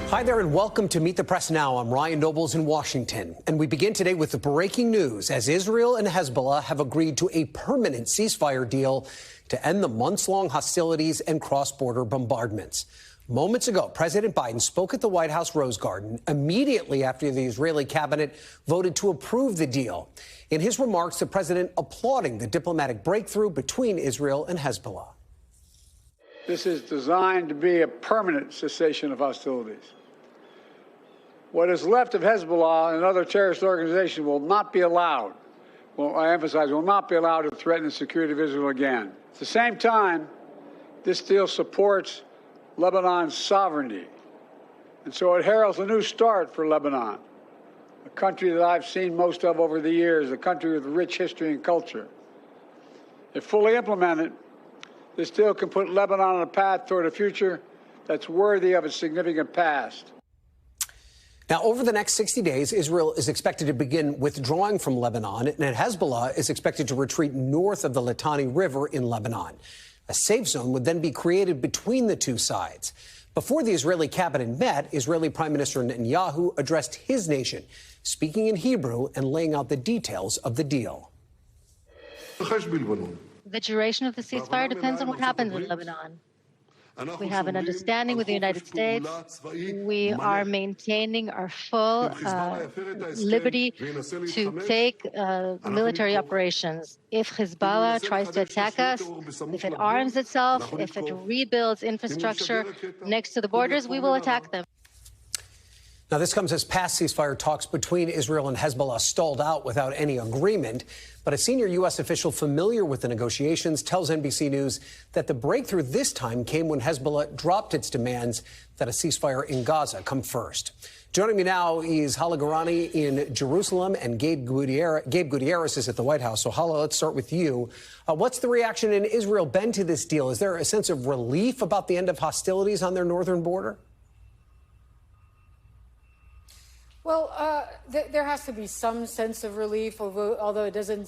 Hi there and welcome to Meet the Press Now. I'm Ryan Nobles in Washington. And we begin today with the breaking news as Israel and Hezbollah have agreed to a permanent ceasefire deal to end the months-long hostilities and cross-border bombardments. Moments ago, President Biden spoke at the White House Rose Garden immediately after the Israeli cabinet voted to approve the deal. In his remarks, the president applauding the diplomatic breakthrough between Israel and Hezbollah. This is designed to be a permanent cessation of hostilities. What is left of Hezbollah and other terrorist organizations will not be allowed, I emphasize, will not be allowed to threaten the security of Israel again. At the same time, this deal supports Lebanon's sovereignty. And so it heralds a new start for Lebanon, a country that I've seen most of over the years, a country with rich history and culture. If fully implemented, this deal can put Lebanon on a path toward a future that's worthy of its significant past. Now, over the next 60 days, Israel is expected to begin withdrawing from Lebanon, and Hezbollah is expected to retreat north of the Litani River in Lebanon. A safe zone would then be created between the two sides. Before the Israeli cabinet met, Israeli Prime Minister Netanyahu addressed his nation, speaking in Hebrew and laying out the details of the deal. The duration of the ceasefire depends on what happens in Lebanon. We have an understanding with the United States. We are maintaining our full liberty to take military operations. If Hezbollah tries to attack us, if it arms itself, if it rebuilds infrastructure next to the borders, we will attack them. Now, this comes as past ceasefire talks between Israel and Hezbollah stalled out without any agreement. But a senior U.S. official familiar with the negotiations tells NBC News that the breakthrough this time came when Hezbollah dropped its demands that a ceasefire in Gaza come first. Joining me now is Hala Garani in Jerusalem, and Gabe Gutierrez is at the White House. So, Hala, let's start with you. What's the reaction in Israel been to this deal? Is there a sense of relief about the end of hostilities on their northern border? Well, there has to be some sense of relief, although it doesn't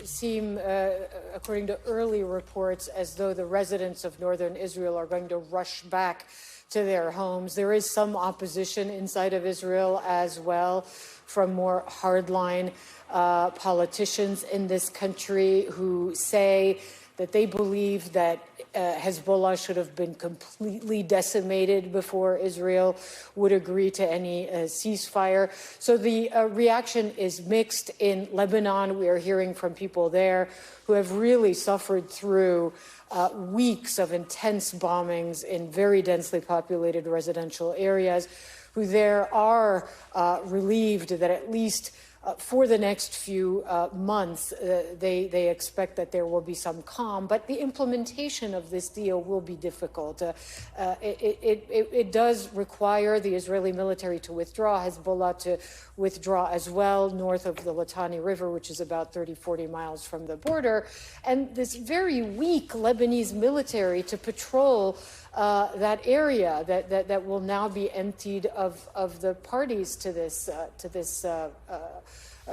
seem, according to early reports, as though the residents of northern Israel are going to rush back to their homes. There is some opposition inside of Israel as well from more hardline politicians in this country who say that they believe that Hezbollah should have been completely decimated before Israel would agree to any ceasefire. So the reaction is mixed in Lebanon. We are hearing from people there who have really suffered through weeks of intense bombings in very densely populated residential areas, who there are relieved that at least for the next few months, they expect that there will be some calm, but the implementation of this deal will be difficult. It does require the Israeli military to withdraw, Hezbollah to withdraw as well, north of the Litani River, which is about 30-40 miles from the border, and this very weak Lebanese military to patrol that area that will now be emptied of the parties to this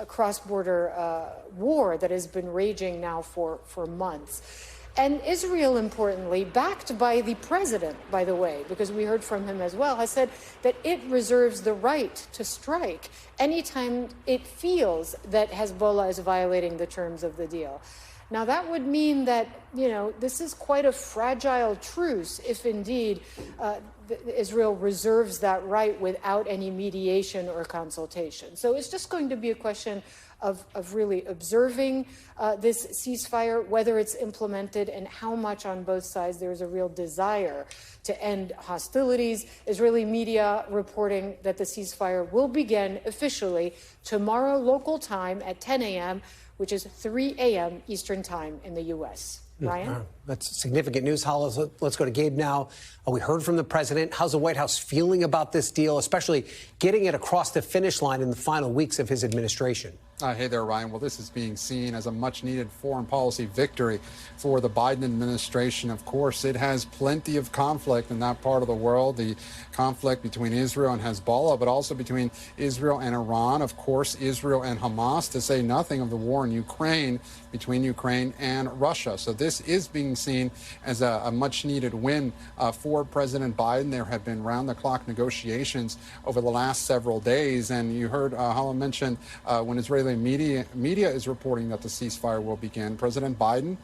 cross-border war that has been raging now for months. And Israel, importantly, backed by the president, by the way, because we heard from him as well, has said that it reserves the right to strike anytime it feels that Hezbollah is violating the terms of the deal. Now, that would mean that, this is quite a fragile truce if indeed Israel reserves that right without any mediation or consultation. So it's just going to be a question of really observing this ceasefire, whether it's implemented and how much on both sides there is a real desire to end hostilities. Israeli media reporting that the ceasefire will begin officially tomorrow local time at 10 a.m., which is 3 a.m. Eastern time in the U.S. Ryan? That's significant news. Hala, let's go to Gabe now. We heard from the president. How's the White House feeling about this deal, especially getting it across the finish line in the final weeks of his administration? Hey there, Ryan. Well, this is being seen as a much-needed foreign policy victory for the Biden administration. Of course, it has plenty of conflict in that part of the world, the conflict between Israel and Hezbollah, but also between Israel and Iran, of course, Israel and Hamas, to say nothing of the war in Ukraine, between Ukraine and Russia. So this is being being seen as a much-needed win for President Biden. There have been round-the-clock negotiations over the last several days, and you heard Hala mention when Israeli media is reporting that the ceasefire will begin. President Biden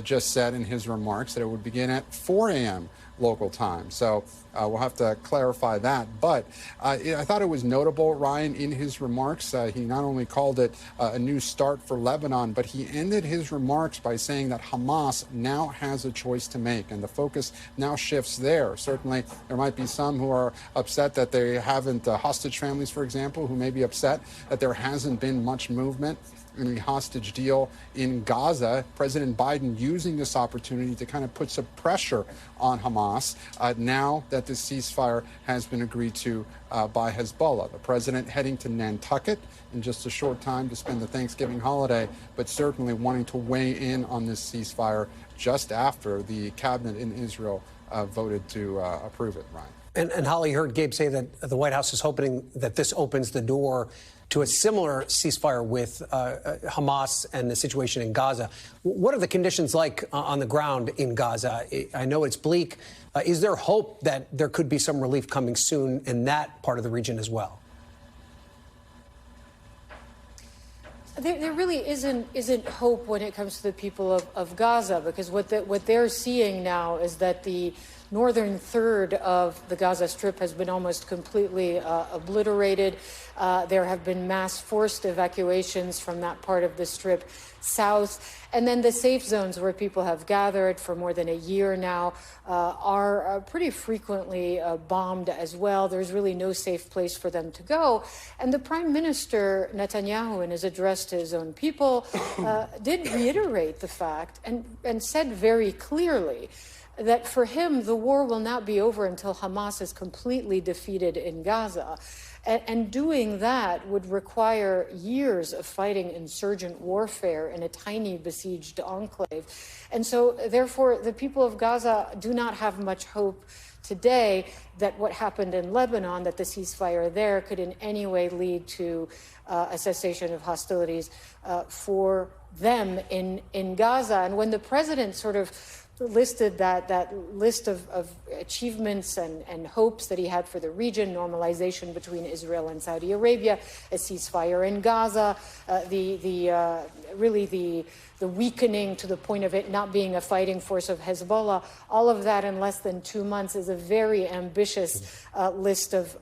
just said in his remarks that it would begin at 4 a.m. local time. So we'll have to clarify that. But I thought it was notable, Ryan, in his remarks, he not only called it a new start for Lebanon, but he ended his remarks by saying that Hamas now has a choice to make, and the focus now shifts there. Certainly, there might be some who are upset that they haven't, hostage families, for example, who may be upset that there hasn't been much movement in the hostage deal in Gaza. President Biden using this opportunity to kind of put some pressure on Hamas now that the ceasefire has been agreed to by Hezbollah. The president heading to Nantucket in just a short time to spend the Thanksgiving holiday, but certainly wanting to weigh in on this ceasefire just after the cabinet in Israel voted to approve it, Ryan. And Holly, heard Gabe say that the White House is hoping that this opens the door to a similar ceasefire with Hamas and the situation in Gaza. What are the conditions like on the ground in Gaza? I know it's bleak. Is there hope that there could be some relief coming soon in that part of the region as well? There really isn't hope when it comes to the people of Gaza, because what they're seeing now is that the northern third of the Gaza Strip has been almost completely obliterated. There have been mass forced evacuations from that part of the Strip south. And then the safe zones where people have gathered for more than a year now are pretty frequently bombed as well. There's really no safe place for them to go. And the Prime Minister, Netanyahu, in his address to his own people, did reiterate the fact and said very clearly that for him, the war will not be over until Hamas is completely defeated in Gaza. And doing that would require years of fighting insurgent warfare in a tiny besieged enclave. And so, therefore, the people of Gaza do not have much hope today that what happened in Lebanon, that the ceasefire there could in any way lead to a cessation of hostilities for them in Gaza. And when the president sort of listed that list of achievements and hopes that he had for the region, normalization between Israel and Saudi Arabia, a ceasefire in Gaza, really the weakening to the point of it not being a fighting force of Hezbollah, all of that in less than 2 months is a very ambitious list of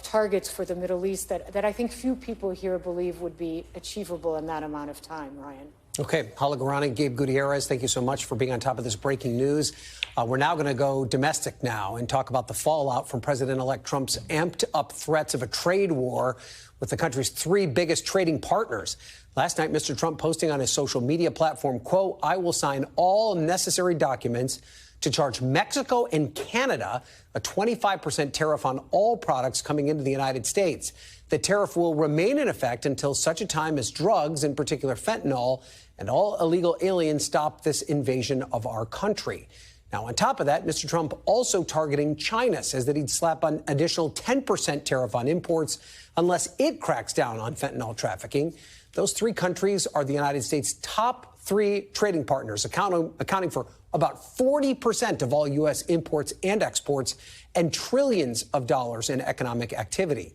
targets for the Middle East that I think few people here believe would be achievable in that amount of time, Ryan. Okay, Hala Garani, Gabe Gutierrez, thank you so much for being on top of this breaking news. We're now going to go domestic now and talk about the fallout from President-elect Trump's amped-up threats of a trade war with the country's three biggest trading partners. Last night, Mr. Trump posting on his social media platform, quote, "I will sign all necessary documents to charge Mexico and Canada a 25% tariff on all products coming into the United States. The tariff will remain in effect until such a time as drugs, in particular fentanyl, and all illegal aliens stop this invasion of our country." Now, on top of that, Mr. Trump also targeting China, says that he'd slap an additional 10% tariff on imports unless it cracks down on fentanyl trafficking. Those three countries are the United States' top three trading partners, accounting for about 40% of all U.S. imports and exports and trillions of dollars in economic activity.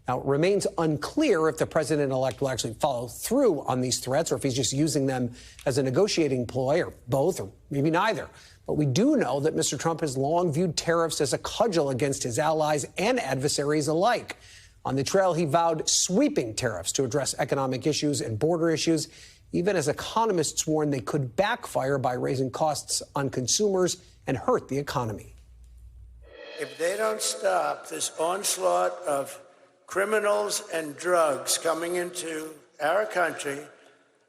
Now, it remains unclear if the president-elect will actually follow through on these threats or if he's just using them as a negotiating ploy, or both, or maybe neither. But we do know that Mr. Trump has long viewed tariffs as a cudgel against his allies and adversaries alike. On the trail, he vowed sweeping tariffs to address economic issues and border issues, even as economists warn they could backfire by raising costs on consumers and hurt the economy. If they don't stop this onslaught of criminals and drugs coming into our country,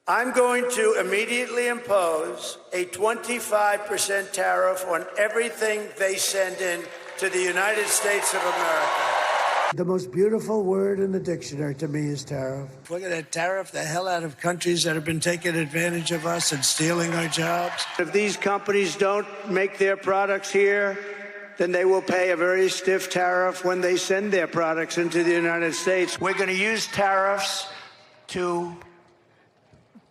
I'm going to immediately impose a 25% tariff on everything they send in to the United States of America. The most beautiful word in the dictionary to me is tariff. We're going to tariff the hell out of countries that have been taking advantage of us and stealing our jobs. If these companies don't make their products here, then they will pay a very stiff tariff when they send their products into the United States. We're going to use tariffs to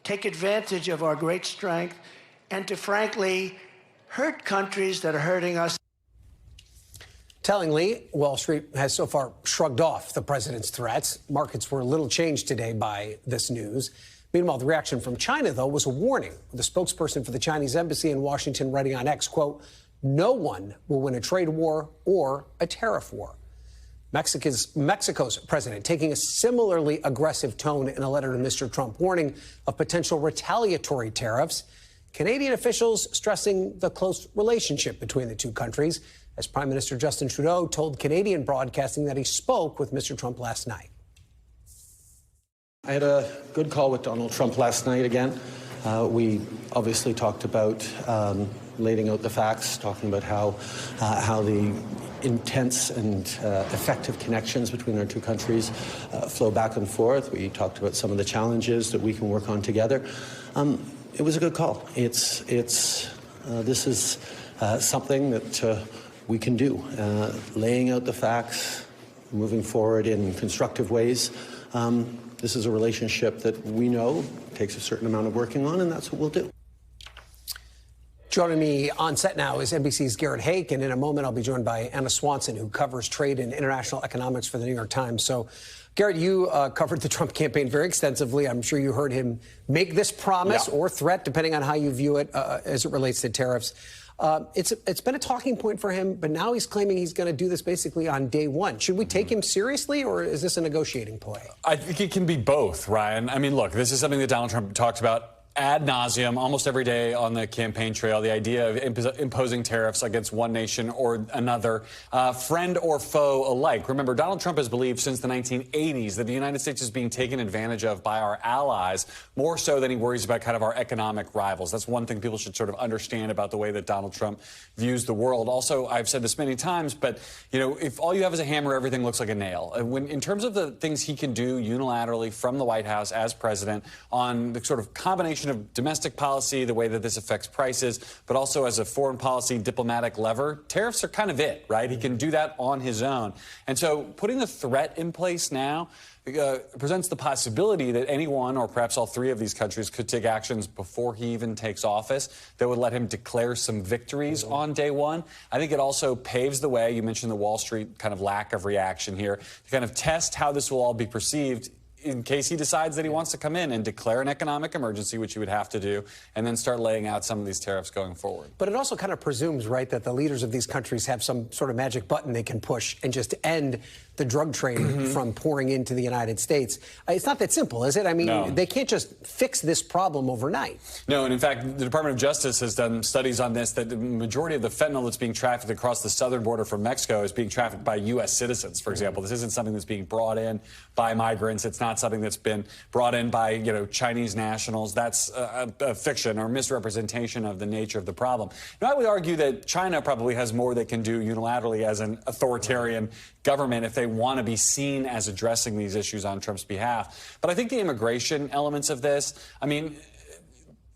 take advantage of our great strength and to, frankly, hurt countries that are hurting us. Tellingly, Wall Street has so far shrugged off the president's threats. Markets were a little changed today by this news. Meanwhile, the reaction from China, though, was a warning. The spokesperson for the Chinese embassy in Washington writing on X, quote, "No one will win a trade war or a tariff war." Mexico's president taking a similarly aggressive tone in a letter to Mr. Trump warning of potential retaliatory tariffs. Canadian officials stressing the close relationship between the two countries, as Prime Minister Justin Trudeau told Canadian broadcasting that he spoke with Mr. Trump last night. I had a good call with Donald Trump last night again. We obviously talked about laying out the facts, talking about how the intense and effective connections between our two countries flow back and forth. We talked about some of the challenges that we can work on together. It was a good call. This is something that we can do, laying out the facts, moving forward in constructive ways. This is a relationship that we know takes a certain amount of working on, and that's what we'll do. Joining me on set now is NBC's Garrett Hake, and in a moment I'll be joined by Anna Swanson, who covers trade and international economics for the New York Times. So, Garrett, you covered the Trump campaign very extensively. I'm sure you heard him make this promise or threat, depending on how you view it, as it relates to tariffs. It's been a talking point for him, but now he's claiming he's going to do this basically on day one. Should we take him seriously, or is this a negotiating play? I think it can be both, Ryan. I mean, look, this is something that Donald Trump talks about ad nauseum almost every day on the campaign trail, the idea of imposing tariffs against one nation or another, friend or foe alike. Remember, Donald Trump has believed since the 1980s that the United States is being taken advantage of by our allies, more so than he worries about kind of our economic rivals. That's one thing people should sort of understand about the way that Donald Trump views the world. Also, I've said this many times, but, you know, if all you have is a hammer, everything looks like a nail. In terms of the things he can do unilaterally from the White House as president on the sort of combination of domestic policy, the way that this affects prices, but also as a foreign policy diplomatic lever, tariffs are kind of it, right? He can do that on his own. And so putting the threat in place now presents the possibility that anyone or perhaps all three of these countries could take actions before he even takes office that would let him declare some victories on day one. I think it also paves the way, you mentioned the Wall Street kind of lack of reaction here, to kind of test how this will all be perceived in case he decides that he wants to come in and declare an economic emergency, which he would have to do, and then start laying out some of these tariffs going forward. But it also kind of presumes, right, that the leaders of these countries have some sort of magic button they can push and just end the drug trade from pouring into the United States. It's not that simple, is it? I mean, they can't just fix this problem overnight. No, and in fact, the Department of Justice has done studies on this, that the majority of the fentanyl that's being trafficked across the southern border from Mexico is being trafficked by U.S. citizens, for example. This isn't something that's being brought in by migrants. It's not something that's been brought in by, you know, Chinese nationals. That's a fiction or misrepresentation of the nature of the problem. Now, I would argue that China probably has more they can do unilaterally as an authoritarian government if they want to be seen as addressing these issues on Trump's behalf. But I think the immigration elements of this, I mean,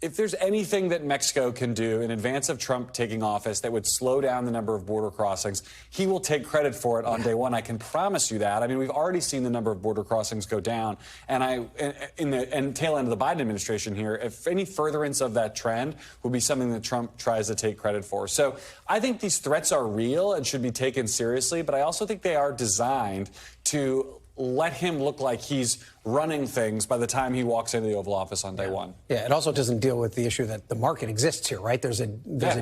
if there's anything that Mexico can do in advance of Trump taking office that would slow down the number of border crossings, he will take credit for it on day one. I can promise you that. I mean, we've already seen the number of border crossings go down. And in the tail end of the Biden administration here, if any furtherance of that trend will be something that Trump tries to take credit for. So I think these threats are real and should be taken seriously, but I also think they are designed to let him look like he's running things by the time he walks into the Oval Office on day one. Yeah, it also doesn't deal with the issue that the market exists here, right? There's a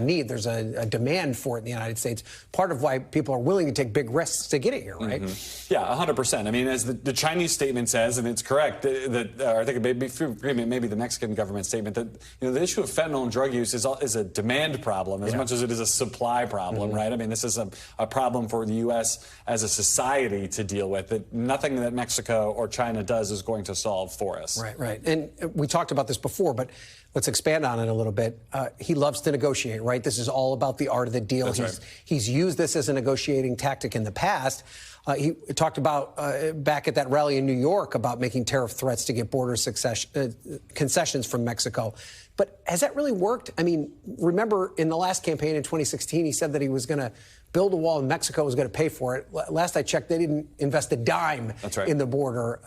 need, there's a demand for it in the United States. Part of why people are willing to take big risks to get it here, right? Yeah, 100%. I mean, as the Chinese statement says, and it's correct, that I think it may be the Mexican government statement, that, you know, the issue of fentanyl and drug use is a demand problem as much as it is a supply problem, right? I mean, this is a problem for the U.S. as a society to deal with, that nothing that Mexico or China does is going to solve for us. Right. And we talked about this before, but let's expand on it a little bit. He loves to negotiate, right? This is all about the art of the deal. He's used this as a negotiating tactic in the past. He talked about back at that rally in New York about making tariff threats to get border concessions from Mexico. But has that really worked? I mean, remember in the last campaign in 2016, he said that he was going to build a wall and Mexico was going to pay for it. Last I checked, they didn't invest a dime in the border.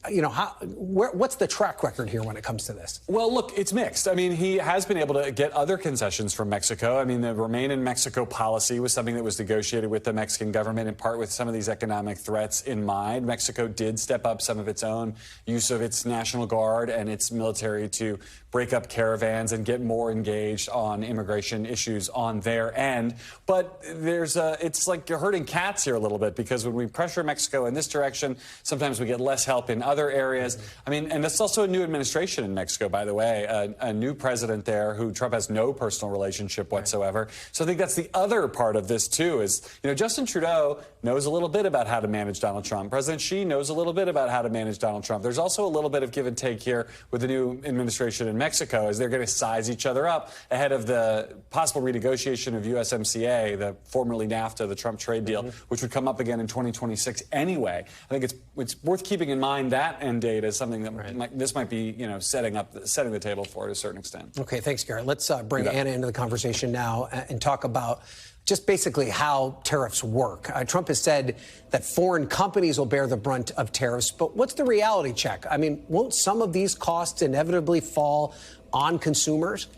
What's the track record here when it comes to this? Well, look, it's mixed. I mean, he has been able to get other concessions from Mexico. I mean, the Remain in Mexico policy was something that was negotiated with the Mexican government, in part with some of these economic threats in mind. Mexico did step up some of its own use of its National Guard and its military to break up caravans and get more engaged on immigration issues on their end. But it's like you're herding cats here a little bit, because when we pressure Mexico in this direction, sometimes we get less help in other areas. I mean, and it's also a new administration in Mexico, by the way, a new president there who Trump has no personal relationship whatsoever. So I think that's the other part of this, too, is, Justin Trudeau knows a little bit about how to manage Donald Trump. President Xi knows a little bit about how to manage Donald Trump. There's also a little bit of give and take here with the new administration in Mexico, as they're going to size each other up ahead of the possible renegotiation of USMCA, the formerly NAFTA, the Trump trade deal, which would come up again in 2026 anyway. I think it's worth keeping in mind that end date as something that this might be, setting the table for to a certain extent. Okay, thanks, Garrett. Let's bring Anna into the conversation now and talk about just basically how tariffs work. Trump has said that foreign companies will bear the brunt of tariffs, but what's the reality check? I mean, won't some of these costs inevitably fall on consumers?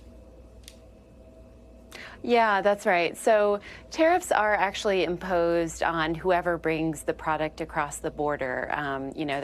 Yeah, that's right. So tariffs are actually imposed on whoever brings the product across the border.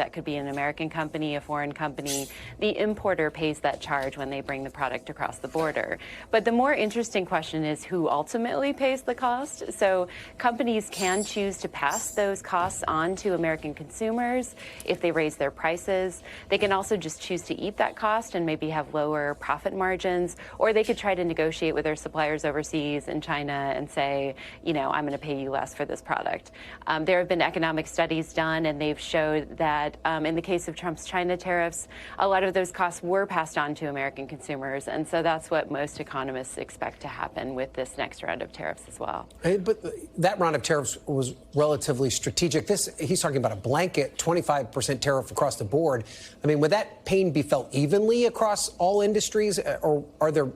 That could be an American company, a foreign company. The importer pays that charge when they bring the product across the border. But the more interesting question is who ultimately pays the cost. So companies can choose to pass those costs on to American consumers if they raise their prices. They can also just choose to eat that cost and maybe have lower profit margins, or they could try to negotiate with their suppliers overseas in China and say, I'm going to pay you less for this product. There have been economic studies done, and they've showed that in the case of Trump's China tariffs, a lot of those costs were passed on to American consumers. And so that's what most economists expect to happen with this next round of tariffs as well. But that round of tariffs was relatively strategic. He's talking about a blanket 25% tariff across the board. I mean, would that pain be felt evenly across all industries, or are there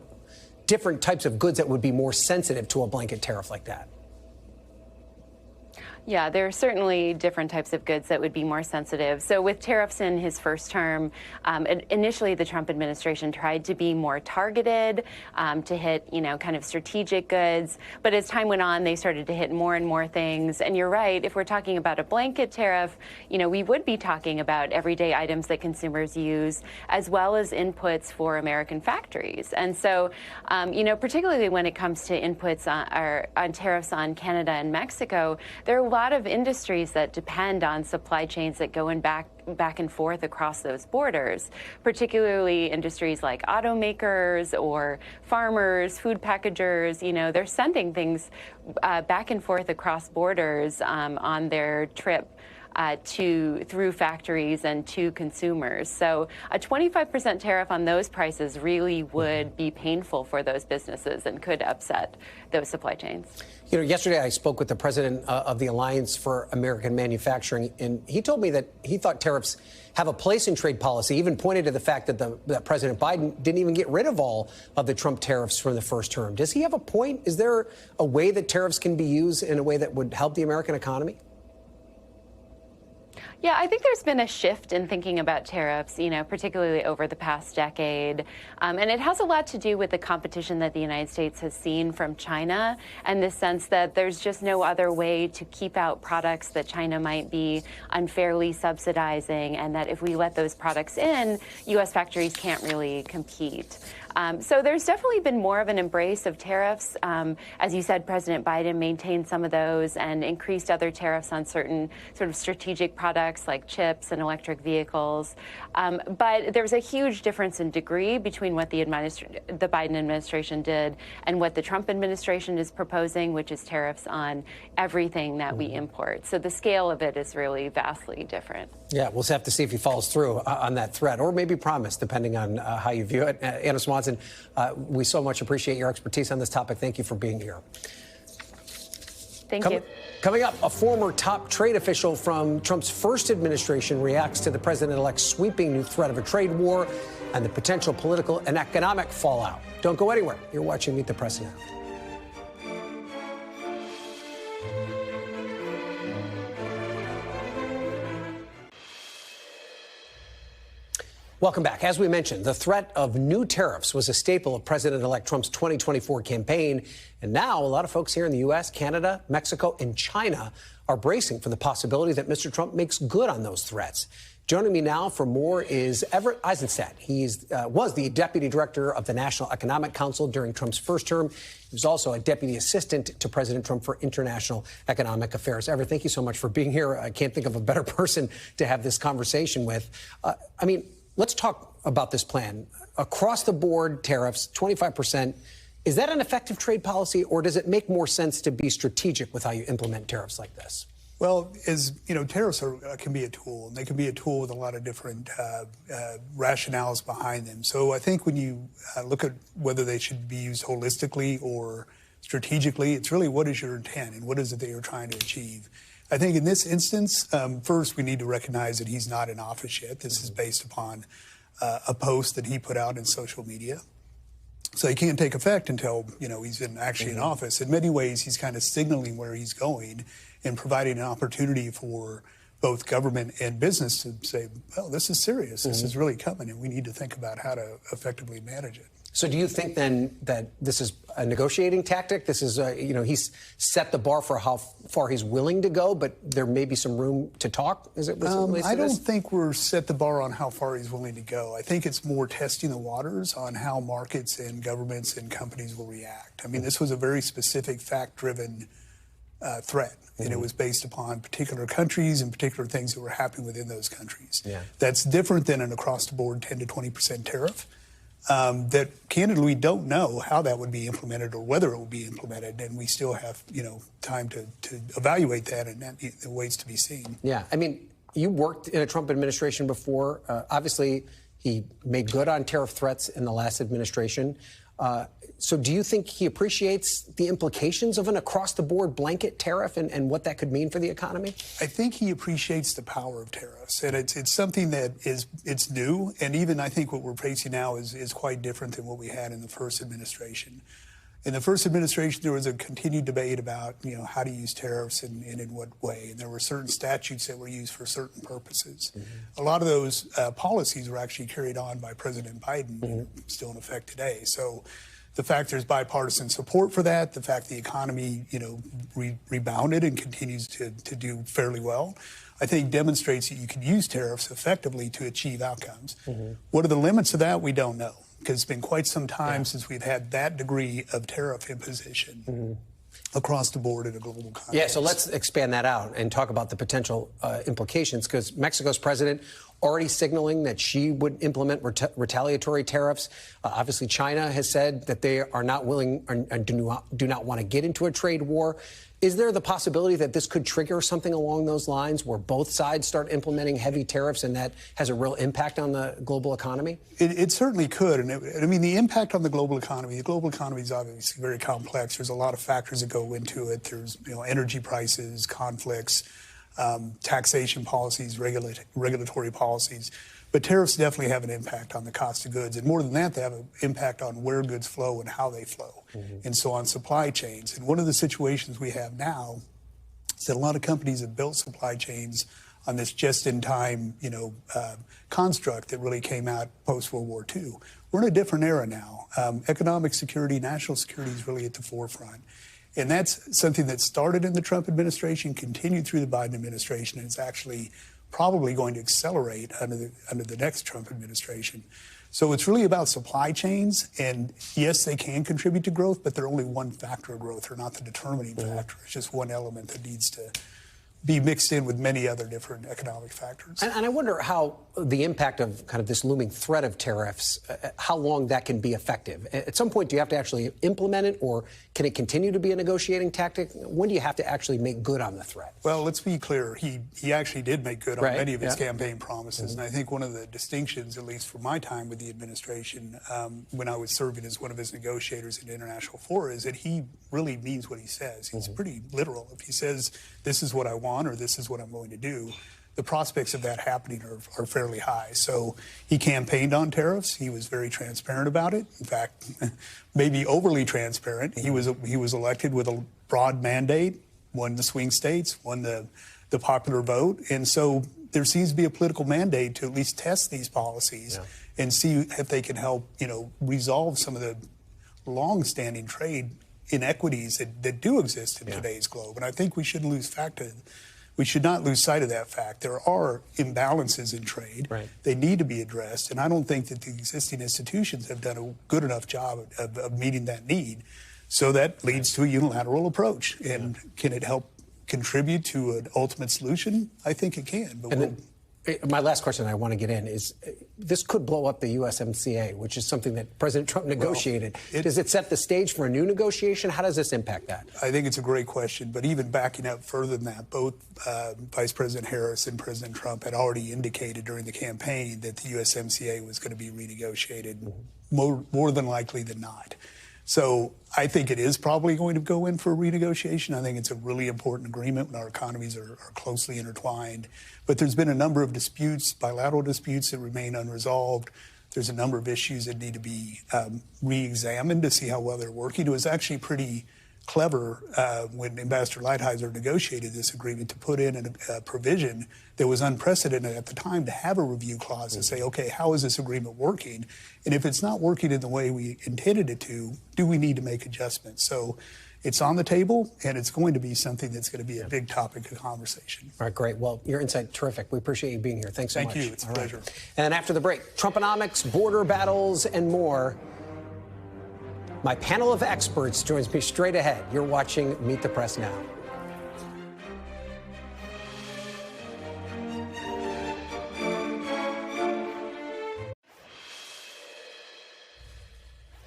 different types of goods that would be more sensitive to a blanket tariff like that? Yeah, there are certainly different types of goods that would be more sensitive. So with tariffs in his first term, initially the Trump administration tried to be more targeted to hit, kind of strategic goods. But as time went on, they started to hit more and more things. And you're right, if we're talking about a blanket tariff, we would be talking about everyday items that consumers use, as well as inputs for American factories. And so, particularly when it comes to inputs on tariffs on Canada and Mexico, there are a lot of industries that depend on supply chains that go in back and forth across those borders, particularly industries like automakers or farmers, food packagers. They're sending things back and forth across borders on their trip through factories and to consumers. So a 25% tariff on those prices really would be painful for those businesses and could upset those supply chains. Yesterday I spoke with the president of the Alliance for American Manufacturing, and he told me that he thought tariffs have a place in trade policy, even pointed to the fact that President Biden didn't even get rid of all of the Trump tariffs from the first term. Does he have a point? Is there a way that tariffs can be used in a way that would help the American economy? Yeah, I think there's been a shift in thinking about tariffs, particularly over the past decade. And it has a lot to do with the competition that the United States has seen from China, and the sense that there's just no other way to keep out products that China might be unfairly subsidizing, and that if we let those products in, U.S. factories can't really compete. So there's definitely been more of an embrace of tariffs. As you said, President Biden maintained some of those and increased other tariffs on certain sort of strategic products like chips and electric vehicles. But there's a huge difference in degree between what the Biden administration did and what the Trump administration is proposing, which is tariffs on everything that we import. So the scale of it is really vastly different. Yeah, we'll have to see if he follows through on that threat, or maybe promise, depending on how you view it. Anna Swanson, we so much appreciate your expertise on this topic. Thank you for being here. Thank you. Coming up, a former top trade official from Trump's first administration reacts to the president-elect's sweeping new threat of a trade war and the potential political and economic fallout. Don't go anywhere. You're watching Meet the Press Now. Welcome back. As we mentioned, the threat of new tariffs was a staple of President-elect Trump's 2024 campaign. And now a lot of folks here in the U.S., Canada, Mexico, and China are bracing for the possibility that Mr. Trump makes good on those threats. Joining me now for more is Everett Eissenstat. He was the deputy director of the National Economic Council during Trump's first term. He was also a deputy assistant to President Trump for international economic affairs. Everett, thank you so much for being here. I can't think of a better person to have this conversation with. Let's talk about this plan. Across the board tariffs, 25%. Is that an effective trade policy, or does it make more sense to be strategic with how you implement tariffs like this? Well, as you know, tariffs can be a tool, and they can be a tool with a lot of different rationales behind them. So I think when you look at whether they should be used holistically or strategically, it's really what is your intent and what is it that you're trying to achieve. I think in this instance, first we need to recognize that he's not in office yet. This is based upon a post that he put out in social media. So he can't take effect until, he's actually in office. In many ways, he's kind of signaling where he's going and providing an opportunity for both government and business to say, well, this is serious. This is really coming, and we need to think about how to effectively manage it. So do you think then that this is a negotiating tactic? This is, he's set the bar for how far he's willing to go, but there may be some room to talk? Is it? I don't think we're set the bar on how far he's willing to go. I think it's more testing the waters on how markets and governments and companies will react. I mean, this was a very specific, fact-driven threat, and it was based upon particular countries and particular things that were happening within those countries. Yeah. That's different than an across-the-board 10 to 20% tariff. That candidly we don't know how that would be implemented or whether it will be implemented, and we still have time to evaluate that, and that waits to be seen. Yeah, I mean, you worked in a Trump administration before. Obviously, he made good on tariff threats in the last administration. So do you think he appreciates the implications of an across-the-board blanket tariff and what that could mean for the economy? I think he appreciates the power of tariffs, and it's something that it's new, and even I think what we're facing now is quite different than what we had in the first administration. In the first administration, there was a continued debate about how to use tariffs and in what way, and there were certain statutes that were used for certain purposes. A lot of those policies were actually carried on by President Biden, still in effect today. So the fact there's bipartisan support for that, the fact the economy, rebounded and continues to do fairly well, I think demonstrates that you can use tariffs effectively to achieve outcomes. What are the limits of that? We don't know, because it's been quite some time since we've had that degree of tariff imposition across the board in a global context. Yeah, so let's expand that out and talk about the potential implications, because Mexico's president already signaling that she would implement retaliatory tariffs. Obviously, China has said that they are not willing and do not want to get into a trade war. Is there the possibility that this could trigger something along those lines where both sides start implementing heavy tariffs and that has a real impact on the global economy? It certainly could. And the impact on the global economy is obviously very complex. There's a lot of factors that go into it. There's energy prices, conflicts, taxation policies, regulatory policies. But tariffs definitely have an impact on the cost of goods. And more than that, they have an impact on where goods flow and how they flow. And so on supply chains. And one of the situations we have now is that a lot of companies have built supply chains on this just-in-time, construct that really came out post-World War II. We're in a different era now. Economic security, national security is really at the forefront. And that's something that started in the Trump administration, continued through the Biden administration, and it's actually probably going to accelerate under the next Trump administration. So it's really about supply chains, and yes, they can contribute to growth, but they're only one factor of growth. They're not the determining factor. It's just one element that needs to be mixed in with many other different economic factors. And I wonder how the impact of kind of this looming threat of tariffs, how long that can be effective. At some point, do you have to actually implement it, or can it continue to be a negotiating tactic? When do you have to actually make good on the threat? Well, let's be clear. He actually did make good on many of his campaign promises. And I think one of the distinctions, at least for my time with the administration, when I was serving as one of his negotiators in international fora, is that he really means what he says. He's pretty literal. If he says, this is what I want, or this is what I'm going to do, the prospects of that happening are fairly high. So he campaigned on tariffs. He was very transparent about it. In fact, maybe overly transparent. He was elected with a broad mandate, won the swing states, won the popular vote. And so there seems to be a political mandate to at least test these policies and see if they can help, resolve some of the long-standing trade inequities that do exist in today's globe. And I think we shouldn't lose we should not lose sight of that fact. There are imbalances in trade. Right. They need to be addressed. And I don't think that the existing institutions have done a good enough job of meeting that need. So that leads to a unilateral approach. And can it help contribute to an ultimate solution? I think it can. But my last question I want to get in is, this could blow up the USMCA, which is something that President Trump negotiated. Does it set the stage for a new negotiation? How does this impact that? I think it's a great question. But even backing up further than that, both Vice President Harris and President Trump had already indicated during the campaign that the USMCA was going to be renegotiated, more than likely than not. So I think it is probably going to go in for a renegotiation. I think it's a really important agreement when our economies are closely intertwined. But there's been a number of disputes, bilateral disputes that remain unresolved. There's a number of issues that need to be re-examined to see how well they're working. It was actually pretty clever when Ambassador Lighthizer negotiated this agreement to put in a provision that was unprecedented at the time, to have a review clause to say, okay, how is this agreement working? And if it's not working in the way we intended it to, do we need to make adjustments? So it's on the table, and it's going to be something that's going to be a big topic of conversation. All right, great. Well, your insight, terrific. We appreciate you being here. Thanks so much. Thank you. It's a pleasure. And after the break, Trumponomics, border battles, and more. My panel of experts joins me straight ahead. You're watching Meet the Press Now.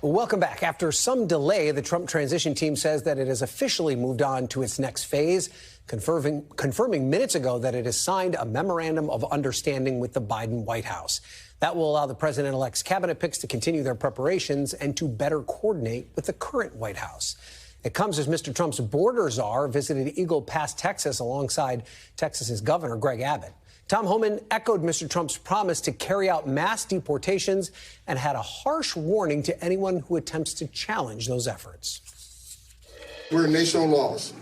Welcome back. After some delay, the Trump transition team says that it has officially moved on to its next phase, confirming minutes ago that it has signed a memorandum of understanding with the Biden White House. That will allow the president-elect's cabinet picks to continue their preparations and to better coordinate with the current White House. It comes as Mr. Trump's border czar visited Eagle Pass, Texas, alongside Texas's Governor Greg Abbott. Tom Homan echoed Mr. Trump's promise to carry out mass deportations and had a harsh warning to anyone who attempts to challenge those efforts. We're a nation of laws,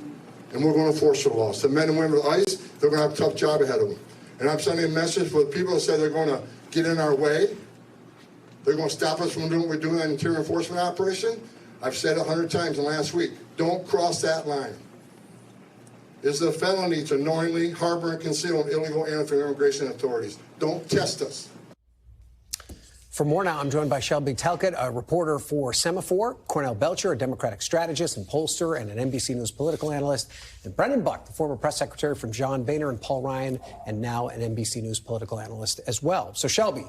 and we're going to enforce the laws. The men and women of ICE, they're going to have a tough job ahead of them. And I'm sending a message for the people that say they're going to get in our way. They're going to stop us from doing what we're doing in an interior enforcement operation. I've said 100 times in the last week, don't cross that line. It's a felony to knowingly harbor and conceal an illegal alien from immigration authorities. Don't test us. For more now, I'm joined by Shelby Talcott, a reporter for Semaphore, Cornell Belcher, a Democratic strategist and pollster and an NBC News political analyst, and Brendan Buck, the former press secretary from John Boehner and Paul Ryan, and now an NBC News political analyst as well. So, Shelby,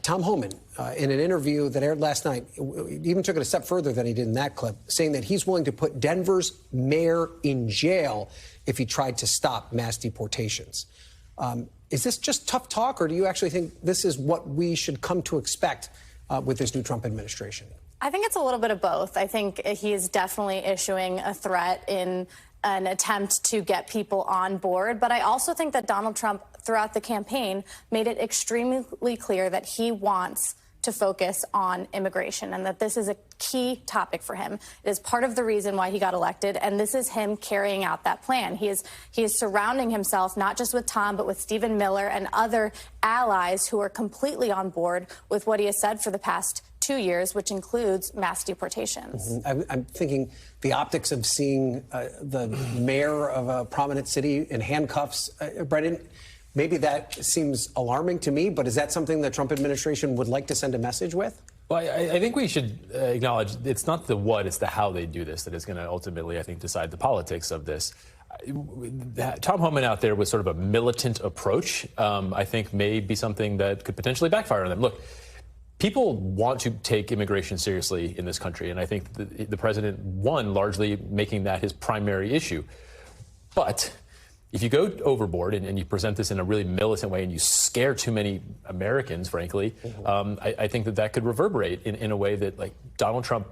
Tom Homan, in an interview that aired last night, even took it a step further than he did in that clip, saying that he's willing to put Denver's mayor in jail if he tried to stop mass deportations. Is this just tough talk, or do you actually think this is what we should come to expect with this new Trump administration? I think it's a little bit of both. I think he is definitely issuing a threat in an attempt to get people on board. But I also think that Donald Trump, throughout the campaign, made it extremely clear that he wants to focus on immigration and that this is a key topic for him. It is part of the reason why he got elected, and this is him carrying out that plan. He is surrounding himself not just with Tom, but with Stephen Miller and other allies who are completely on board with what he has said for the past 2 years, which includes mass deportations. I'm thinking the optics of seeing the mayor of a prominent city in handcuffs, Brendan, maybe that seems alarming to me, but is that something the Trump administration would like to send a message with? Well, I think we should acknowledge it's not the what, it's the how they do this that is going to ultimately, I think, decide the politics of this. Tom Homan out there with sort of a militant approach, I think may be something that could potentially backfire on them. Look, people want to take immigration seriously in this country, and I think the president won largely making that his primary issue. But if you go overboard and you present this in a really militant way and you scare too many Americans, frankly, I think that could reverberate in a way that, like, Donald Trump,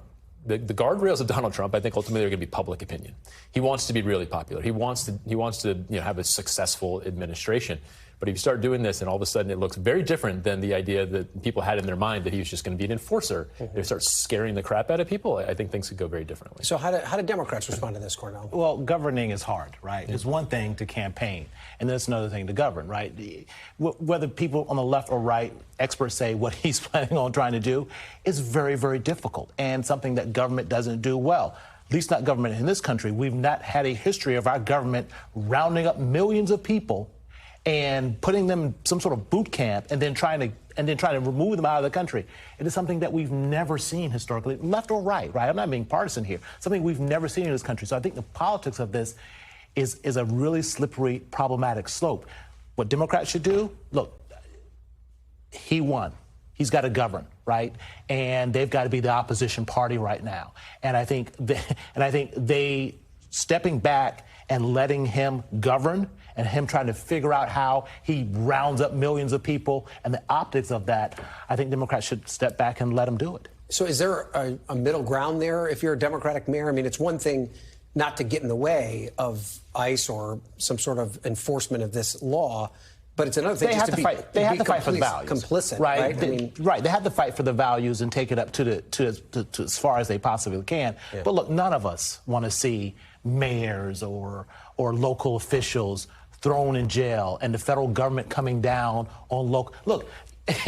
the guardrails of Donald Trump, I think ultimately are going to be public opinion. He wants to be really popular. He wants to have a successful administration. But if you start doing this and all of a sudden it looks very different than the idea that people had in their mind that he was just going to be an enforcer, if you start scaring the crap out of people, I think things could go very differently. So how do Democrats respond to this, Cornell? Well, governing is hard, right? It's one thing to campaign, and then it's another thing to govern, right? Whether people on the left or right, experts say what he's planning on trying to do is very, very difficult and something that government doesn't do well. At least not government in this country. We've not had a history of our government rounding up millions of people and putting them in some sort of boot camp and then trying to remove them out of the country. It is something that we've never seen historically, left or right? I'm not being partisan here. Something we've never seen in this country. So I think the politics of this is a really slippery, problematic slope. What Democrats should do, look, he won. He's got to govern, right? And they've got to be the opposition party right now. And I think they stepping back and letting him govern and him trying to figure out how he rounds up millions of people and the optics of that, I think Democrats should step back and let him do it. So is there a middle ground there if you're a Democratic mayor? I mean, it's one thing not to get in the way of ICE or some sort of enforcement of this law, but it's another thing they just have to fight. They have to fight for the values. Complicit, right? Right. Right. They have to fight for the values and take it up to as far as they possibly can. Yeah. But look, none of us want to see mayors or local officials thrown in jail and the federal government coming down on local. Look,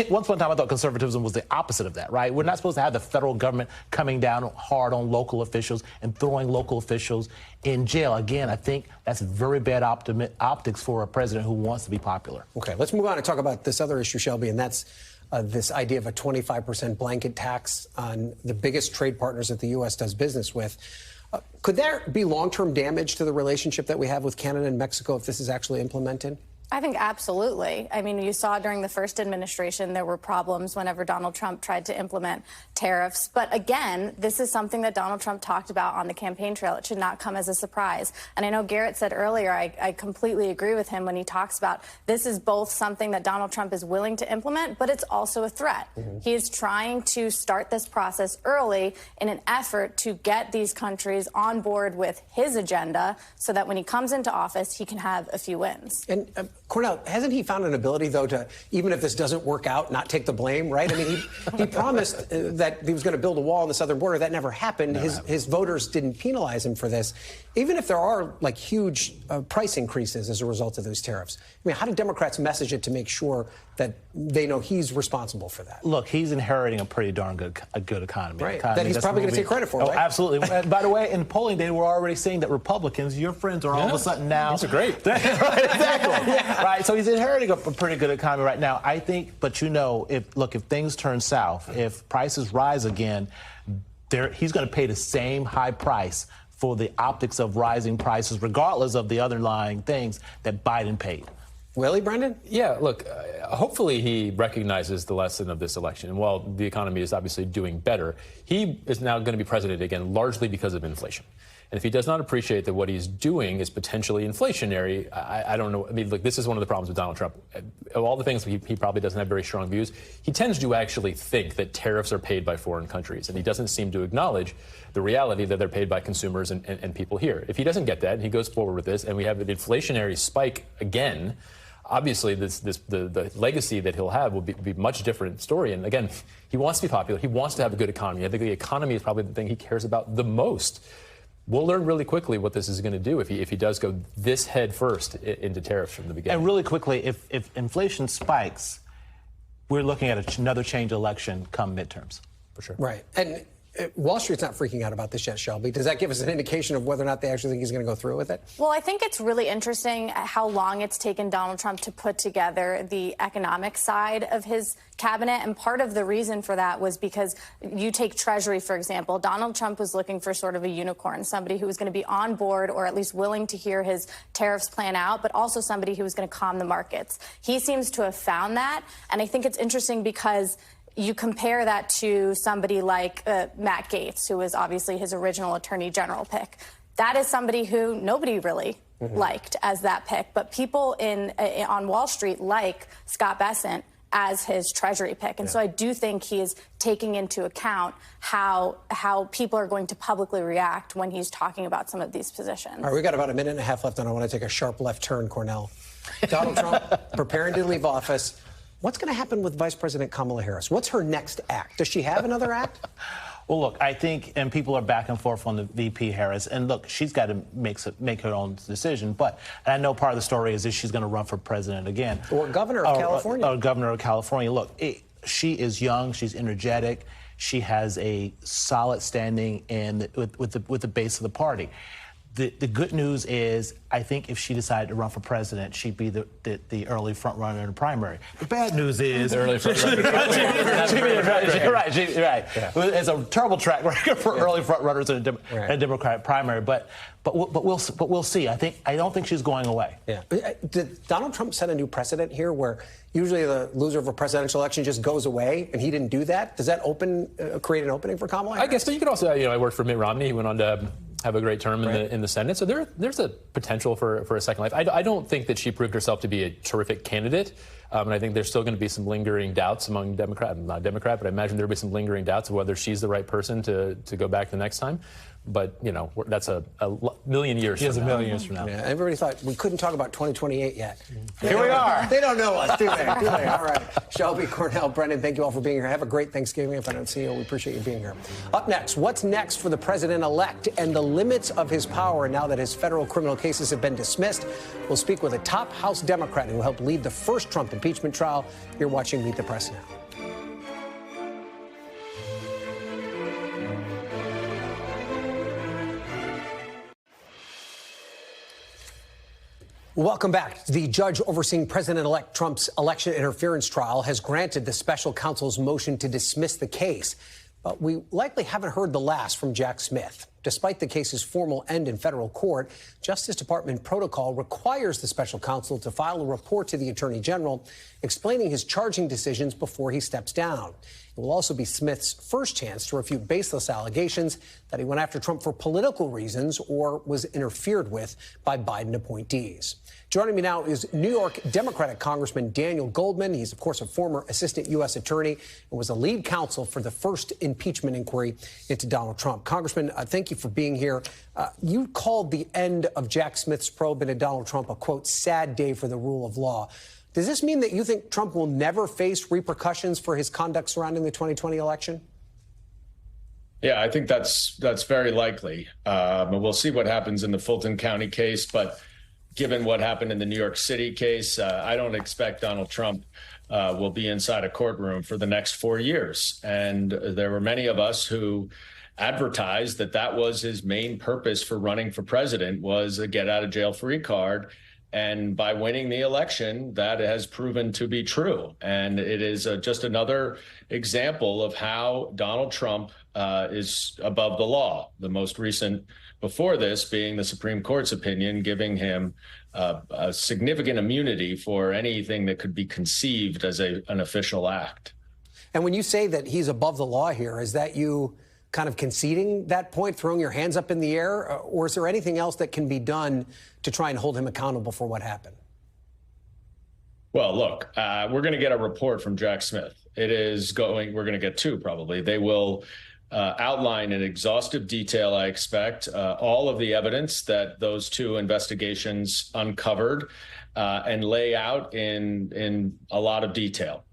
once upon a time I thought conservatism was the opposite of that, right? We're not supposed to have the federal government coming down hard on local officials and throwing local officials in jail. Again, I think that's very bad optics for a president who wants to be popular. Okay, let's move on and talk about this other issue, Shelby, and that's this idea of a 25% blanket tax on the biggest trade partners that the U.S. does business with. Could there be long-term damage to the relationship that we have with Canada and Mexico if this is actually implemented? I think absolutely. I mean, you saw during the first administration there were problems whenever Donald Trump tried to implement tariffs. But again, this is something that Donald Trump talked about on the campaign trail. It should not come as a surprise. And I know Garrett said earlier, I completely agree with him when he talks about this is both something that Donald Trump is willing to implement, but it's also a threat. He is trying to start this process early in an effort to get these countries on board with his agenda so that when he comes into office, he can have a few wins. And Cornell, hasn't he found an ability, though, to, even if this doesn't work out, not take the blame, right? I mean, he promised that he was going to build a wall on the southern border. That never happened. His voters didn't penalize him for this. Even if there are, like, huge price increases as a result of those tariffs, I mean, how do Democrats message it to make sure that they know he's responsible for that? Look, he's inheriting a pretty darn good economy. Right. That he's probably going to take credit for, right? Oh, absolutely. By the way, in polling, they were already saying that Republicans, your friends, are all of a sudden now. These are great. Right, exactly. Right. So he's inheriting a pretty good economy right now. I think, but you know, if things turn south, if prices rise again, he's going to pay the same high price for the optics of rising prices, regardless of the underlying things that Biden paid. Really, Brendan? Yeah, look, hopefully he recognizes the lesson of this election. And while the economy is obviously doing better, he is now going to be president again, largely because of inflation. And if he does not appreciate that what he's doing is potentially inflationary, I don't know. I mean, look, this is one of the problems with Donald Trump. Of all the things he probably doesn't have very strong views, he tends to actually think that tariffs are paid by foreign countries. And he doesn't seem to acknowledge the reality that they're paid by consumers and people here. If he doesn't get that and he goes forward with this and we have an inflationary spike again, obviously, the legacy that he'll have will be a much different story. And again, he wants to be popular. He wants to have a good economy. I think the economy is probably the thing he cares about the most. We'll learn really quickly what this is going to do if he does go this head first into tariffs from the beginning. And really quickly, if inflation spikes, we're looking at another change election come midterms. For sure. Right. And Wall Street's not freaking out about this yet, Shelby. Does that give us an indication of whether or not they actually think he's going to go through with it? Well, I think it's really interesting how long it's taken Donald Trump to put together the economic side of his cabinet. And part of the reason for that was because you take Treasury, for example. Donald Trump was looking for sort of a unicorn, somebody who was going to be on board or at least willing to hear his tariffs plan out, but also somebody who was going to calm the markets. He seems to have found that. And I think it's interesting because you compare that to somebody like Matt Gaetz, who was obviously his original attorney general pick. That is somebody who nobody really liked as that pick. But people on Wall Street like Scott Bessent as his Treasury pick. And so I do think he is taking into account how people are going to publicly react when he's talking about some of these positions. All right, we got about a minute and a half left, and I want to take a sharp left turn, Cornell. Donald Trump preparing to leave office. What's going to happen with Vice President Kamala Harris? What's her next act? Does she have another act? Well, look, I think, and people are back and forth on the VP Harris, and look, she's got to make her own decision. But I know part of the story is that she's going to run for president again. Or governor of California. Or governor of California. Look, she is young, she's energetic, she has a solid standing with the base of the party. The good news is, I think if she decided to run for president, she'd be the early front runner in the primary. The bad news is, the early front runner. right. Yeah. It's a terrible track record for early front runners in a Democratic primary, but we'll see. I don't think she's going away. Yeah. Did Donald Trump set a new precedent here, where usually the loser of a presidential election just goes away, and he didn't do that? Does that create an opening for Kamala Harris? I guess, but you could also, I worked for Mitt Romney. He went on to have a great term in the Senate. So there's a potential for a second life. I don't think that she proved herself to be a terrific candidate. And I think there's still going to be some lingering doubts among Democrats. I'm not a Democrat, but I imagine there'll be some lingering doubts of whether she's the right person to go back the next time. But, that's a million years from now. A million years from now. Yeah, everybody thought we couldn't talk about 2028 yet. Here we are. They don't know us, do they? All right. Shelby, Cornell, Brendan, thank you all for being here. Have a great Thanksgiving. If I don't see you, we appreciate you being here. Up next, what's next for the president-elect and the limits of his power now that his federal criminal cases have been dismissed? We'll speak with a top House Democrat who helped lead the first Trump impeachment trial. You're watching Meet the Press now. Welcome back. The judge overseeing President-elect Trump's election interference trial has granted the special counsel's motion to dismiss the case. But we likely haven't heard the last from Jack Smith. Despite the case's formal end in federal court, Justice Department protocol requires the special counsel to file a report to the Attorney General explaining his charging decisions before he steps down. It will also be Smith's first chance to refute baseless allegations that he went after Trump for political reasons or was interfered with by Biden appointees. Joining me now is New York Democratic Congressman Daniel Goldman. He's, of course, a former assistant U.S. attorney and was a lead counsel for the first impeachment inquiry into Donald Trump. Congressman, thank you for being here. You called the end of Jack Smith's probe into Donald Trump a, quote, sad day for the rule of law. Does this mean that you think Trump will never face repercussions for his conduct surrounding the 2020 election? Yeah, I think that's very likely. We'll see what happens in the Fulton County case, but given what happened in the New York City case, I don't expect Donald Trump will be inside a courtroom for the next 4 years. And there were many of us who advertised that was his main purpose for running for president, was a get out of jail free card. And by winning the election, that has proven to be true. And it is just another example of how Donald Trump is above the law. The most recent before this being the Supreme Court's opinion, giving him a significant immunity for anything that could be conceived as an official act. And when you say that he's above the law here, is that you kind of conceding that point, throwing your hands up in the air, or is there anything else that can be done to try and hold him accountable for what happened? Well, look, we're going to get a report from Jack Smith. We're going to get two probably. They will outline in exhaustive detail, I expect, all of the evidence that those two investigations uncovered and lay out in a lot of detail.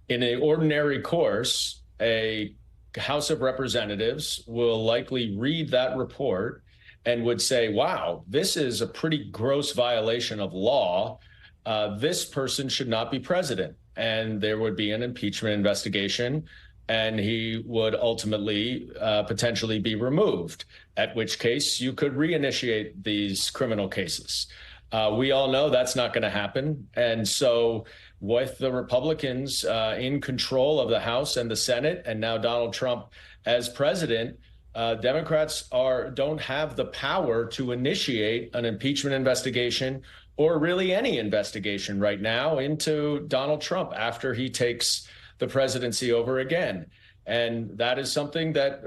In an ordinary course, a House of Representatives will likely read that report and would say, wow, this is a pretty gross violation of law. This person should not be president. And there would be an impeachment investigation, and he would ultimately potentially be removed, at which case you could reinitiate these criminal cases. We all know that's not going to happen. And so with the Republicans in control of the House and the Senate, and now Donald Trump as president, Democrats don't have the power to initiate an impeachment investigation or really any investigation right now into Donald Trump after he takes the presidency over again. And that is something that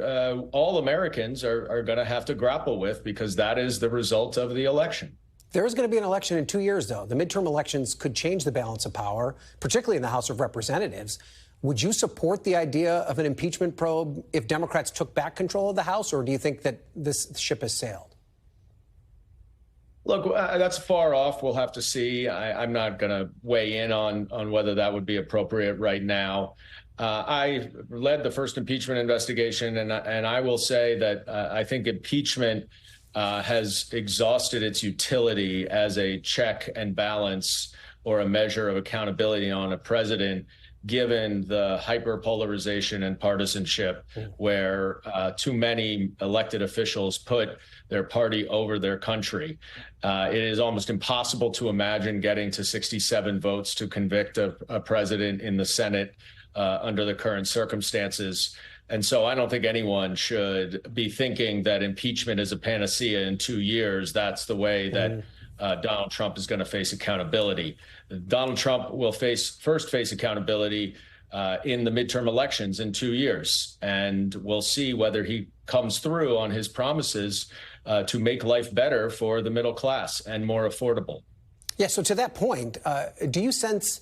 all Americans are going to have to grapple with, because that is the result of the election. There is going to be an election in 2 years, though. The midterm elections could change the balance of power, particularly in the House of Representatives. Would you support the idea of an impeachment probe if Democrats took back control of the House, or do you think that this ship has sailed? Look, that's far off. We'll have to see. I'm not going to weigh in on whether that would be appropriate right now. I led the first impeachment investigation, and I will say that I think impeachment has exhausted its utility as a check and balance or a measure of accountability on a president, given the hyperpolarization and partisanship where too many elected officials put their party over their country. It is almost impossible to imagine getting to 67 votes to convict a president in the Senate under the current circumstances. And so I don't think anyone should be thinking that impeachment is a panacea in 2 years. That's the way that Donald Trump is going to face accountability. Donald Trump will first face accountability in the midterm elections in 2 years. And we'll see whether he comes through on his promises to make life better for the middle class and more affordable. Yeah, so to that point, do you sense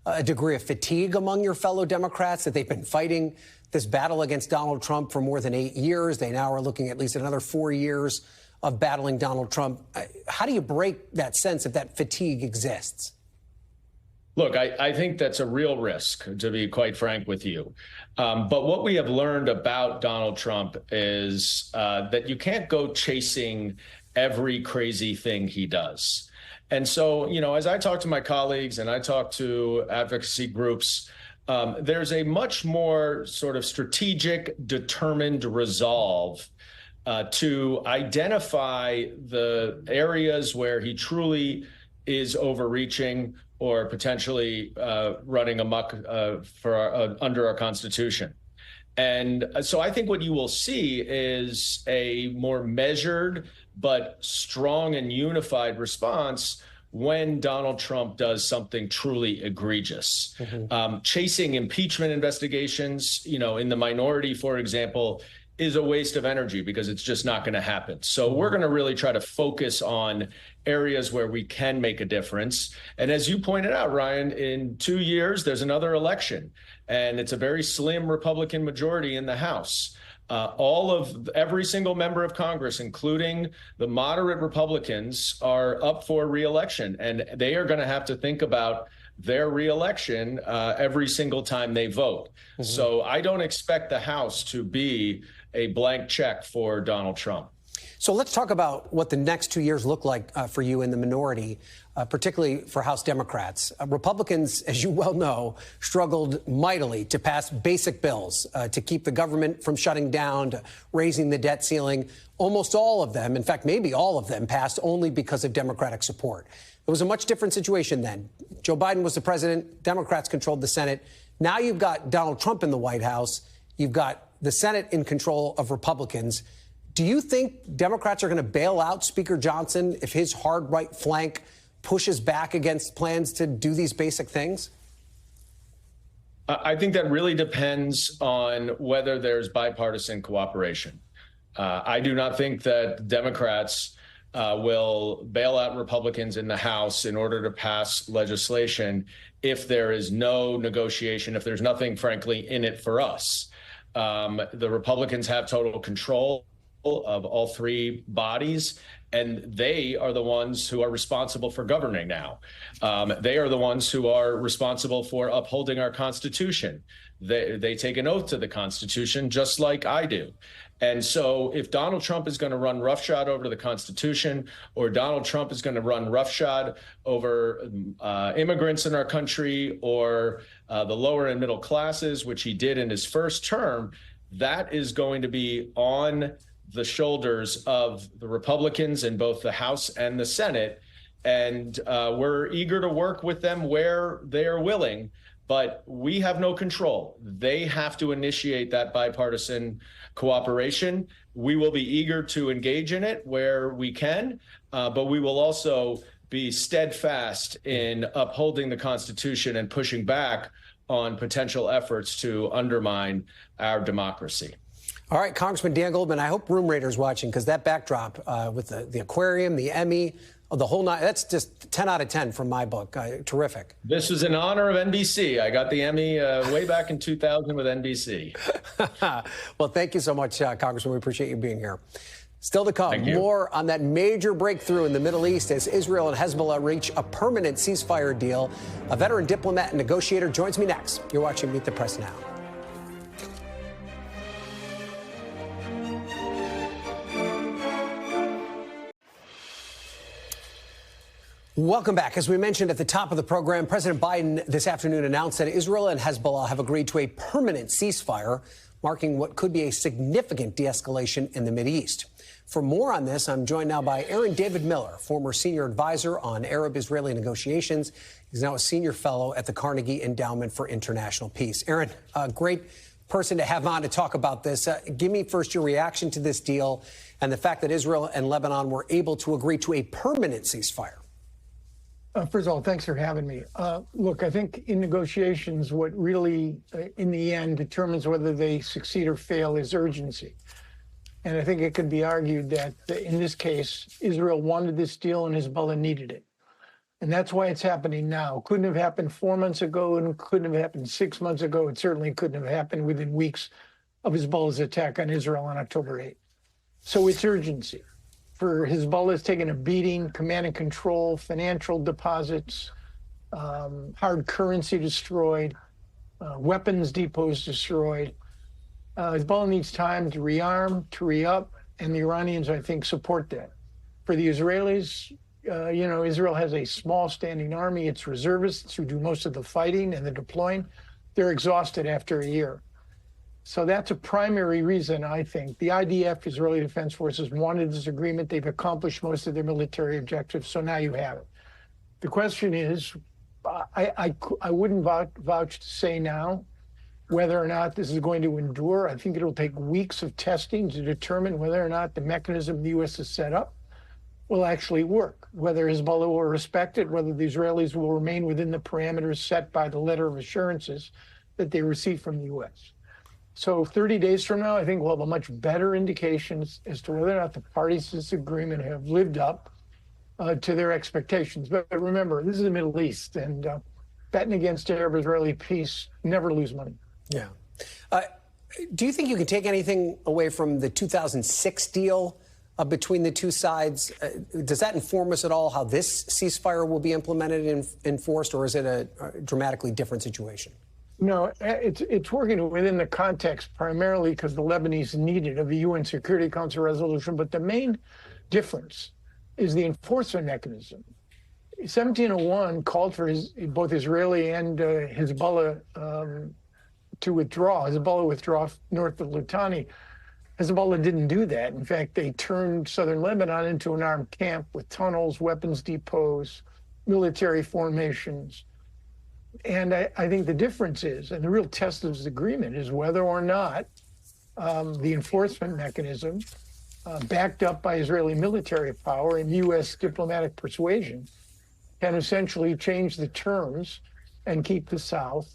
a degree of fatigue among your fellow Democrats that they've been fighting this battle against Donald Trump for more than 8 years? They now are looking at least another 4 years of battling Donald Trump. How do you break that sense that that fatigue exists? Look, I think that's a real risk, to be quite frank with you. But what we have learned about Donald Trump is that you can't go chasing every crazy thing he does. And so, you know, as I talk to my colleagues and I talk to advocacy groups, there's a much more sort of strategic, determined resolve to identify the areas where he truly is overreaching or potentially running amok under our Constitution. And so I think what you will see is a more measured but strong and unified response when Donald Trump does something truly egregious. Chasing impeachment investigations, you know, in the minority, for example, is a waste of energy because it's just not going to happen. So we're going to really try to focus on areas where we can make a difference. And as you pointed out, Ryan, in 2 years, there's another election, and it's a very slim Republican majority in the House. Every single member of Congress, including the moderate Republicans, are up for re-election, and they are going to have to think about their re-election every single time they vote. So I don't expect the House to be a blank check for Donald Trump. So let's talk about what the next 2 years look like for you in the minority, particularly for House Democrats. Republicans, as you well know, struggled mightily to pass basic bills to keep the government from shutting down, to raising the debt ceiling. Almost all of them, in fact, maybe all of them, passed only because of Democratic support. It was a much different situation then. Joe Biden was the president. Democrats controlled the Senate. Now you've got Donald Trump in the White House. You've got the Senate in control of Republicans. Do you think Democrats are going to bail out Speaker Johnson if his hard right flank pushes back against plans to do these basic things? I think that really depends on whether there's bipartisan cooperation. I do not think that Democrats will bail out Republicans in the House in order to pass legislation if there is no negotiation, if there's nothing, frankly, in it for us. The Republicans have total control of all three bodies, and they are the ones who are responsible for governing now. They are the ones who are responsible for upholding our Constitution. They take an oath to the Constitution, just like I do. And so if Donald Trump is going to run roughshod over the Constitution, or Donald Trump is going to run roughshod over immigrants in our country, or the lower and middle classes, which he did in his first term, that is going to be on the shoulders of the Republicans in both the House and the Senate. And we're eager to work with them where they are willing, but we have no control. They have to initiate that bipartisan cooperation. We will be eager to engage in it where we can, but we will also be steadfast in upholding the Constitution and pushing back on potential efforts to undermine our democracy. All right, Congressman Dan Goldman, I hope Room Raiders watching, because that backdrop with the aquarium, the Emmy, the whole night, that's just 10 out of 10 from my book. Terrific. This was in honor of NBC. I got the Emmy way back in 2000 with NBC. Well, thank you so much, Congressman. We appreciate you being here. Still to come, more on that major breakthrough in the Middle East as Israel and Hezbollah reach a permanent ceasefire deal. A veteran diplomat and negotiator joins me next. You're watching Meet the Press Now. Welcome back. As we mentioned at the top of the program, President Biden this afternoon announced that Israel and Hezbollah have agreed to a permanent ceasefire, marking what could be a significant de-escalation in the Mideast. For more on this, I'm joined now by Aaron David Miller, former senior advisor on Arab-Israeli negotiations. He's now a senior fellow at the Carnegie Endowment for International Peace. Aaron, a great person to have on to talk about this. Give me first your reaction to this deal and the fact that Israel and Lebanon were able to agree to a permanent ceasefire. First of all, thanks for having me. Look, I think in negotiations, what really, in the end, determines whether they succeed or fail is urgency. And I think it could be argued that in this case, Israel wanted this deal and Hezbollah needed it. And that's why it's happening now. Couldn't have happened 4 months ago and couldn't have happened 6 months ago. It certainly couldn't have happened within weeks of Hezbollah's attack on Israel on October 8th. So it's urgency. For Hezbollah, it's taken a beating, command and control, financial deposits, hard currency destroyed, weapons depots destroyed. Hezbollah needs time to rearm, to re-up, and the Iranians, I think, support that. For the Israelis, Israel has a small standing army. It's reservists who do most of the fighting and the deploying. They're exhausted after a year. So that's a primary reason, I think. The IDF, Israeli Defense Forces, wanted this agreement. They've accomplished most of their military objectives, so now you have it. The question is, I wouldn't vouch to say now whether or not this is going to endure. I think it'll take weeks of testing to determine whether or not the mechanism the U.S. has set up will actually work, whether Hezbollah will respect it, whether the Israelis will remain within the parameters set by the letter of assurances that they received from the U.S. So 30 days from now, I think we'll have a much better indication as to whether or not the parties to this agreement have lived up to their expectations. But remember, this is the Middle East, and betting against Arab-Israeli peace, never lose money. Yeah. Do you think you can take anything away from the 2006 deal between the two sides? Does that inform us at all how this ceasefire will be implemented and enforced, or is it a dramatically different situation? No, it's working within the context primarily because the Lebanese need it of the UN Security Council resolution. But the main difference is the enforcement mechanism. 1701 called for both Israeli and Hezbollah to withdraw. Hezbollah withdraw north of Litani. Hezbollah didn't do that. In fact, they turned southern Lebanon into an armed camp with tunnels, weapons depots, military formations. And I think the difference is, and the real test of this agreement is whether or not the enforcement mechanism, backed up by Israeli military power and U.S. diplomatic persuasion, can essentially change the terms and keep the South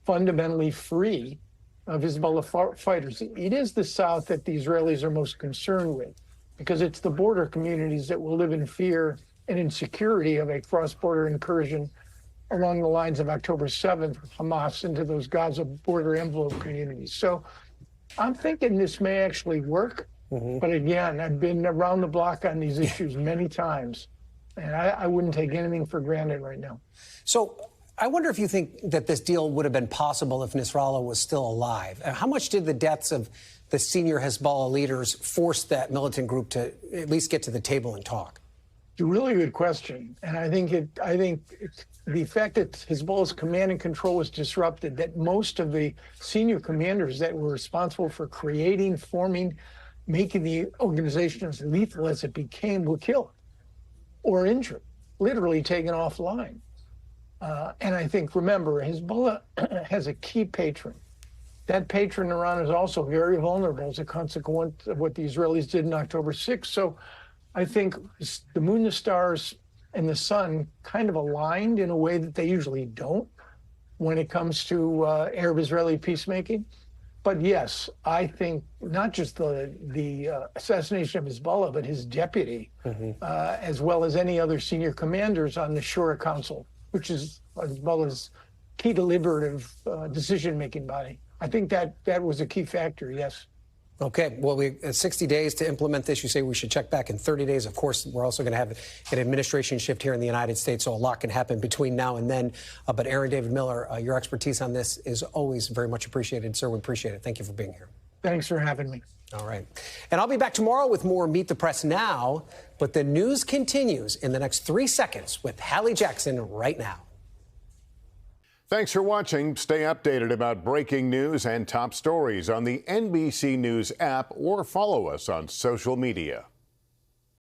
fundamentally free of Hezbollah fighters. It is the South that the Israelis are most concerned with, because it's the border communities that will live in fear and insecurity of a cross-border incursion along the lines of October 7th, Hamas into those Gaza border envelope communities. So I'm thinking this may actually work. But again, I've been around the block on these issues many times, and I wouldn't take anything for granted right now. So I wonder if you think that this deal would have been possible if Nasrallah was still alive. How much did the deaths of the senior Hezbollah leaders force that militant group to at least get to the table and talk? It's a really good question. And I think the fact that Hezbollah's command and control was disrupted, that most of the senior commanders that were responsible for creating, forming, making the organization as lethal as it became were killed or injured, literally taken offline. And I think, remember, Hezbollah has a key patron. That patron, Iran, is also very vulnerable as a consequence of what the Israelis did on October 6th. So I think the moon, the stars, and the sun kind of aligned in a way that they usually don't when it comes to Arab-Israeli peacemaking. But yes, I think not just the assassination of Hezbollah, but his deputy, as well as any other senior commanders on the Shura Council, which is Hezbollah's key deliberative decision-making body. I think that was a key factor, yes. Okay, well, 60 days to implement this. You say we should check back in 30 days. Of course, we're also going to have an administration shift here in the United States, so a lot can happen between now and then. But Aaron David Miller, your expertise on this is always very much appreciated. Sir, we appreciate it. Thank you for being here. Thanks for having me. All right. And I'll be back tomorrow with more Meet the Press Now. But the news continues in the next 3 seconds with Hallie Jackson right now. Thanks for watching. Stay updated about breaking news and top stories on the NBC News app or follow us on social media.